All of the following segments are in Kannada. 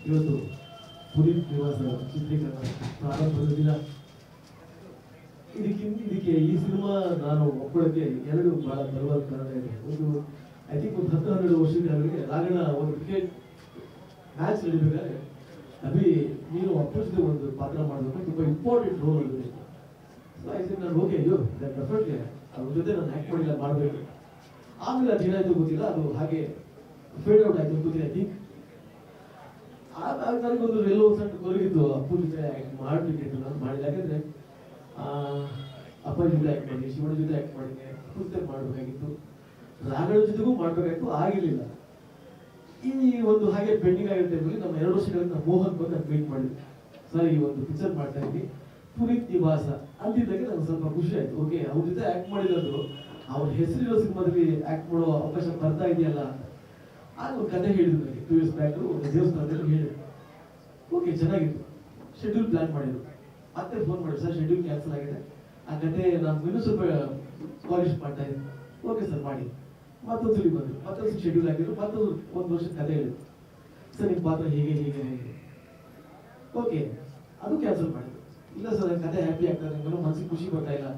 ಇವತ್ತು ಪುನೀತ್ ನಿವಾಸ ಚಿತ್ರೀಕರಣ ಪ್ರಾರಂಭದ ದಿನ. ಇದಕ್ಕೆ ಈ ಸಿನಿಮಾ ನಾನು ಒಪ್ಕೊಳ್ಳೋಕ್ಕೆ ಎರಡು ಬಹಳ ಬಲವಾದ ಕಾರಣ ಇದೆ. ಒಂದು ಐ ಥಿಂಕ್ ಒಂದು 10-12 ವರ್ಷದ ಅವರಿಗೆ ರಾಗಣ ಒಂದು ಕ್ರಿಕೆಟ್ ಮ್ಯಾಚ್ ನಡೀಬೇಕಾದ್ರೆ ಅಭಿ ನೀನು ಅಪ್ಪೋಸಿಟ್ ಒಂದು ಪಾತ್ರ ಮಾಡಬೇಕು, ತುಂಬ ಇಂಪಾರ್ಟೆಂಟ್ ರೋಲ್ ಅದು. ಸೊ ಐ ಥಿಂಕ್ ನಾನು ಓಕೆ ಅಯ್ಯೋ ಡೆಫಿನೆಟ್ಲಿ ಅವ್ರ ಜೊತೆ ನಾನು ಆ್ಯಕ್ಟ್ ಮಾಡಿಲ್ಲ ಮಾಡಬೇಕು. ಆಮೇಲೆ ಅದು ಏನಾಯ್ತು ಗೊತ್ತಿಲ್ಲ, ಅದು ಹಾಗೆ ಫೇಡ್ ಔಟ್ ಆಯ್ತು ಗೊತ್ತಿಲ್ಲ. ಐ ಥಿಂಕ್ ನನಗೊಂದು ಎಲ್ಲೋ ಸಣ್ಣ ಕೊರಗಿದ್ದು ಅಪ್ಪು ಜೊತೆ ಆ್ಯಕ್ಟ್ ಮಾಡಲಿಕ್ಕೆ ನಾನು ಮಾಡಿಲ್ಲ. ಯಾಕಂದರೆ ಅಪ್ಪ ಜೊತೆ ಆ್ಯಕ್ಟ್ ಮಾಡಿ, ಶಿವನ ಜೊತೆ ಆ್ಯಕ್ಟ್ ಮಾಡಿದ್ದೆ, ಜೊತೆ ಮಾಡಬೇಕಾಗಿತ್ತು, ರಾಗಣ ಜೊತೆಗೂ ಮಾಡಬೇಕಾಗಿತ್ತು, ಆಗಿರಲಿಲ್ಲ. ಈ ಒಂದು ಹಾಗೆ ಪೆಂಡಿಂಗ್ ಆಗಿರೋ ಟೈಮಲ್ಲಿ ನಮ್ಮ 2 ವರ್ಷಗಳಿಂದ ಮೋಹನ್ ಬಂದು ನಾನು ಮೀಟ್ ಮಾಡಿದ್ವಿ. ಸರ್ ಈ ಒಂದು ಪಿಕ್ಚರ್ ಮಾಡ್ತಾ ಇದ್ವಿ ಪುನೀತ್ ನಿವಾಸ ಅಂದಿದ್ದಾಗೆ ನನಗೆ ಸ್ವಲ್ಪ ಖುಷಿ ಆಯ್ತು. ಓಕೆ ಅವ್ರ ಜೊತೆ ಆ್ಯಕ್ಟ್ ಮಾಡಿದ್ರು, ಅವ್ರ ಹೆಸರಿರೋ ಸಿನಿಮಾದಲ್ಲಿ ಆ್ಯಕ್ಟ್ ಮಾಡೋ ಅವಕಾಶ ಬರ್ತಾ ಇದೆಯಲ್ಲ ಅಂತ. ಆಗ ಒಂದು ಕತೆ ಹೇಳಿದ್ರು ನನಗೆ 2 years ಬ್ಯಾಕ್ ದೇವಸ್ಥಾನದಲ್ಲಿ ಹೇಳಿದ್ರು. ಓಕೆ ಚೆನ್ನಾಗಿತ್ತು, ಶೆಡ್ಯೂಲ್ ಪ್ಲಾನ್ ಮಾಡಿದ್ರು. ಮತ್ತೆ ಫೋನ್ ಮಾಡಿ ಸರ್ ಶೆಡ್ಯೂಲ್ ಕ್ಯಾನ್ಸಲ್ ಆಗಿದೆ, ಆ ಕತೆ ನಾನು ಇನ್ನೂ ಸ್ವಲ್ಪ ಪಾಲಿಶ್ ಮಾಡ್ತಾ ಇದ್ದೀನಿ. ಓಕೆ ಸರ್ ಮಾಡಿ. ಮತ್ತೊಂದು ಸಲ ಬಂದರು, ಮತ್ತೊಂದು ಶೆಡ್ಯೂಲ್ ಆಗಿದ್ರು, ಮತ್ತೊಂದು 1 ವರ್ಷದ ಕತೆ ಹೇಳಿದ್ರು. ಸರ್ ನಿಮ್ಮ ಪಾತ್ರ ಹೀಗೆ ಹೀಗೆ ಹೇಗೆ ಓಕೆ ಅದು ಕ್ಯಾನ್ಸಲ್ ಮಾಡಿದ್ರು. ಇಲ್ಲ ಸರ್ ನನ್ನ ಕತೆ ಹ್ಯಾಪಿ ಆಗ್ತದೆ, ನನಗೆ ಮನಸ್ಸಿಗೆ ಖುಷಿ ಬರ್ತಾ ಇಲ್ಲ,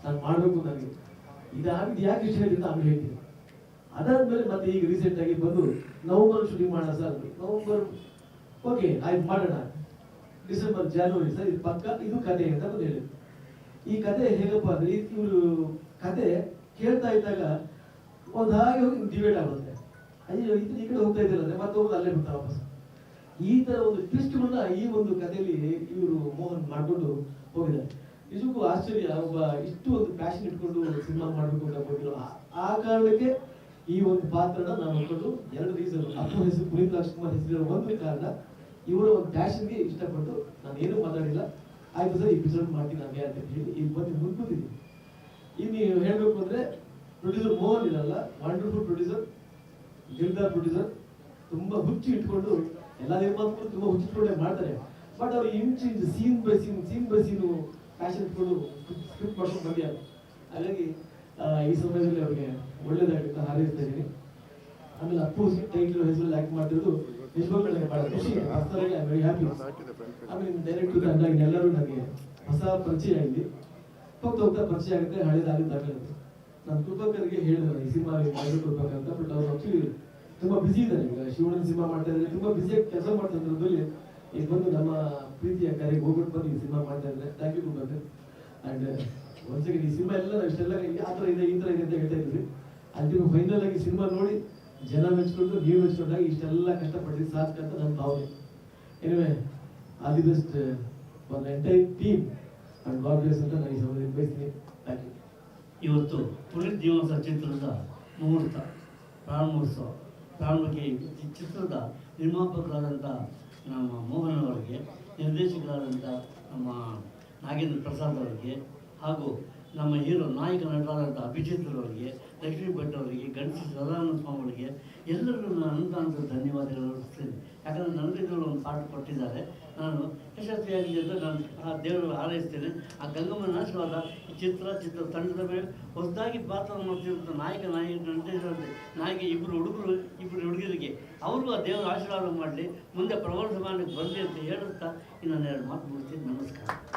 ನಾನು ಮಾಡಬೇಕು, ನನಗೆ ಇದಾಗಿದ್ದು ಯಾಕೆ ಇಷ್ಟ ಹೇಳಿದ್ದು ಆಮೇಲೆ ಹೇಳ್ತೀನಿ. ಅದಾದ್ಮೇಲೆ ಮತ್ತೆ ಈಗ ರೀಸೆಂಟ್ ಆಗಿ ಬಂದು ನವೆಂಬರ್ ಶೂಟಿಂಗ್ ಮಾಡೋಣ ಸರ್, ನವೆಂಬರ್ ಓಕೆ ಆಯ್ತು ಮಾಡೋಣ, ಡಿಸೆಂಬರ್ ಜನವರಿ ಸರ್ ಇದು ಪಕ್ಕ ಇದು ಕತೆ ಅಂತ ಬಂದು ಹೇಳಿದ್ರು. ಈ ಕತೆ ಹೇಗಪ್ಪ ಅಂದ್ರೆ ಇವರು ಕತೆ ಕೇಳ್ತಾ ಇದ್ದಾಗ ಒಂದು ಹಾಗೆ ಹೋಗಿ ಡಿವೈಡ್ ಆಗುತ್ತೆ. ಅಯ್ಯೋ ಇದು ಈ ಕಡೆ ಹೋಗ್ತಾ ಇದ್ದಿಲ್ಲ ಅಂದ್ರೆ ಮತ್ತೆ ಹೋಗೋದು ಅಲ್ಲೇ ಬರ್ತಾರೆ ವಾಪಸ್. ಈ ತರ ಒಂದು ಟ್ವಿಸ್ಟ್ಗಳನ್ನ ಈ ಒಂದು ಕಥೆಯಲ್ಲಿ ಇವರು ಮೋಹನ್ ಮಾಡ್ಕೊಂಡು ಹೋಗಿದ್ದಾರೆ. ನಿಜಕ್ಕೂ ಆಶ್ಚರ್ಯ, ಒಬ್ಬ ಇಷ್ಟು ಒಂದು ಪ್ಯಾಷನ್ ಇಟ್ಕೊಂಡು ಸಿನಿಮಾ ಮಾಡಬೇಕು ಅಂತ ಹೋಗಿರೋ ಆ ಕಾರಣಕ್ಕೆ ಈ ಒಂದು ಪಾತ್ರನ ನಾನು ನೋಡ್ಕೊಂಡು 2 ರೀಸನ್. ಅಪ್ಪು ಹೆಸರು ಪುನೀತ್ ರಾಜ್ಕುಮಾರ್ ಹೆಸರಿರೋ ಒಂದು ಕಾರಣ, ಇವರ ಒಂದು ಪ್ಯಾಷನ್ಗೆ ಇಷ್ಟಪಟ್ಟು ನಾನು ಏನೂ ಮಾತಾಡಿಲ್ಲ. ಆಯ್ತು ಸರ್ ಎಪಿಸೋಡ್ ಮಾಡ್ತೀನಿ ನನಗೆ ಅಂತ ಹೇಳಿ ಇಲ್ಲಿ ಬಂದು ಮುಂದ್ಕೂತಿದ್ದೀನಿ. ಇನ್ನು ಹೇಳಬೇಕು ಅಂದ್ರೆ ಪ್ರೊಡ್ಯೂಸರ್ ಮೋಹನ್ ಇರಲ್ಲ, ವಂಡರ್ಫುಲ್ ಪ್ರೊಡ್ಯೂಸರ್, ಗಿರ್ದಾರ್ ಪ್ರೊಡ್ಯೂಸರ್, ತುಂಬಾ ಹುಚ್ಚು ಇಟ್ಕೊಂಡು ಎಲ್ಲ ನಿರ್ಮಾಪಕರು ತುಂಬಾ ಹುಚ್ಚಿಟ್ಕೊಂಡೇ ಮಾಡ್ತಾರೆ. ಬಟ್ ಅವ್ರು ಇಂಚು ಸೀನ್ ಬೈ ಸೀನು ಪ್ಯಾಷನ್ ಇಟ್ಕೊಂಡು ಸ್ಕ್ರಿಪ್ಟ್ ಮಾಡ್ಕೊಂಡು ಬಂದಿದ್ದಾರೆ. ಹಾಗಾಗಿ ಈ ಸಮಯದಲ್ಲಿ ಅವ್ರಿಗೆ ಒಳ್ಳೇದಾಗುತ್ತೆ ಹಾರೈಸ್ತಾ ಇದ್ದೀನಿ. ಆಮೇಲೆ ಅಪ್ಪು ಟೈಟಲ್ ಹೆಸರಲ್ಲಿ ಆಕ್ಟ್ ಮಾಡ್ತಿರೋದು ನಿಜವಾಗ್ಲೂ ನನಗೆ ಬಹಳ ಖುಷಿ, ಐ ಆಮ್ ವೆರಿ ಹ್ಯಾಪಿ. ಆಮೇಲೆ ಡೈರೆಕ್ಟರ್ ಅಂದಾಗ ಎಲ್ಲರೂ ನನಗೆ ಹೊಸ ಪರಿಚಯ ಆಗಿದೆ, ಹೋಗ್ತಾ ಹೋಗ್ತಾ ಪರಿಚಯ ಆಗುತ್ತೆ, ಹಳೇದಾಗುತ್ತೆ. ನಾನು ಕೃಪಕರಿಗೆ ಹೇಳಿದ್ರು ಈ ಸಿನಿಮಾ ಮಾಡಬೇಕಂತ. ಬಟ್ ಅವ್ರು ಆಕ್ಚುಲಿ ತುಂಬಾ ಬಿಸಿ ಇದ್ದಾರೆ, ಈಗ ಶಿವಣ್ಣನ ಸಿನಿಮಾ ಮಾಡ್ತಾ ಇದ್ದಾರೆ, ತುಂಬಾ ಬಿಸಿಯಾಗಿ ಕೆಲಸ ಮಾಡ್ತಾ ಇದ್ರಲ್ಲಿ ಈಗ ಬಂದು ನಮ್ಮ ಪ್ರೀತಿಯ ಕಾರ್ಯಕ್ಕೆ ಹೋಗ್ಬಿಟ್ಟು ಬಂದು ಈ ಸಿನಿಮಾ ಮಾಡ್ತಾ ಇದ್ದಾರೆ. Thank you Kripakar. ಅಂಡ್ ಒಂದ್ ಸೆಕೆಂಡ್ ಈ ಸಿನಿಮಾ ಎಲ್ಲ ಇಷ್ಟೆಲ್ಲ ಆ ಥರ ಇದೆ ಈ ಥರ ಇದೆ ಅಂತ ಹೇಳ್ತಾ ಇದ್ವಿ. ಅಂತಿಮ ಫೈನಲ್ ಆಗಿ ಸಿನಿಮಾ ನೋಡಿ ಜನ ಮೆಚ್ಕೊಂಡು ನೀವು ಮೆಚ್ಕೊಂಡಾಗ ಇಷ್ಟೆಲ್ಲ ಕಷ್ಟಪಟ್ಟಿದ್ದು ಸಾಕಂತ ನನ್ನ ಭಾವನೆ. Anyway all the best for the entire team and God bless ಅಂತ ನಾನು ಈ ಸಮಯದಲ್ಲಿ ಬಯಸ್ತೀನಿ. Thank you. ಇವತ್ತು ಪುನೀತ್ ನಿವಾಸ ಚಿತ್ರದ ಮುಹೂರ್ತ ಪ್ರಾರಂಭಕ್ಕೆ ಈ ಚಿತ್ರದ ನಿರ್ಮಾಪಕರಾದಂಥ ನಮ್ಮ ಮೋಹನ್ ಅವರಿಗೆ, ನಿರ್ದೇಶಕರಾದಂಥ ನಮ್ಮ ನಾಗೇಂದ್ರ ಪ್ರಸಾದ್ ಅವರಿಗೆ, ಹಾಗೂ ನಮ್ಮ ಹೀರೋ ನಾಯಕ ನಟರಾದಂಥ ಅಭಿಜಿತ್ ಅವರಿಗೆ, ಲಕ್ಷ್ಮೀ ಭಟ್ ಅವರಿಗೆ, ಗಣೇಶ ಸದಾನಂದ ಸ್ವಾಮಿ ಅವರಿಗೆ ಎಲ್ಲರಿಗೂ ನಾನು ಅನಂತ ಧನ್ಯವಾದಗಳು ಅರ್ಪಿಸ್ತೇನೆ. ಯಾಕಂದರೆ ನನಗಿದ್ರಲ್ಲಿ ಒಂದು ಪಾಠ ಕೊಟ್ಟಿದ್ದಾರೆ, ನಾನು ಯಶಸ್ವಿಯಾಗಲಿ ಅಂತ ನಾನು ಆ ದೇವರು ಹಾರೈಸ್ತೇನೆ. ಆ ಗಂಗಮ್ಮನ ಆಶೀರ್ವಾದ ಈ ಚಿತ್ರ ತಂಡದ ಮೇಲೆ ಹೊಸದಾಗಿ ಪಾತ್ರ ಮಾಡ್ತಿರುವಂಥ ನಾಯಕ ಇಬ್ಬರು ಹುಡುಗರಿಗೆ ಅವ್ರಿಗೂ ಆ ದೇವರ ಆಶೀರ್ವಾದ ಮಾಡಲಿ, ಮುಂದೆ ಪ್ರವರ್ಧಮಾನಕ್ಕೆ ಬರಲಿ ಅಂತ ಹೇಳುತ್ತಾ ಇನ್ನೊಂದು 2 ಮಾತು ಮುಗಿಸ್ತೀನಿ. ನಮಸ್ಕಾರ.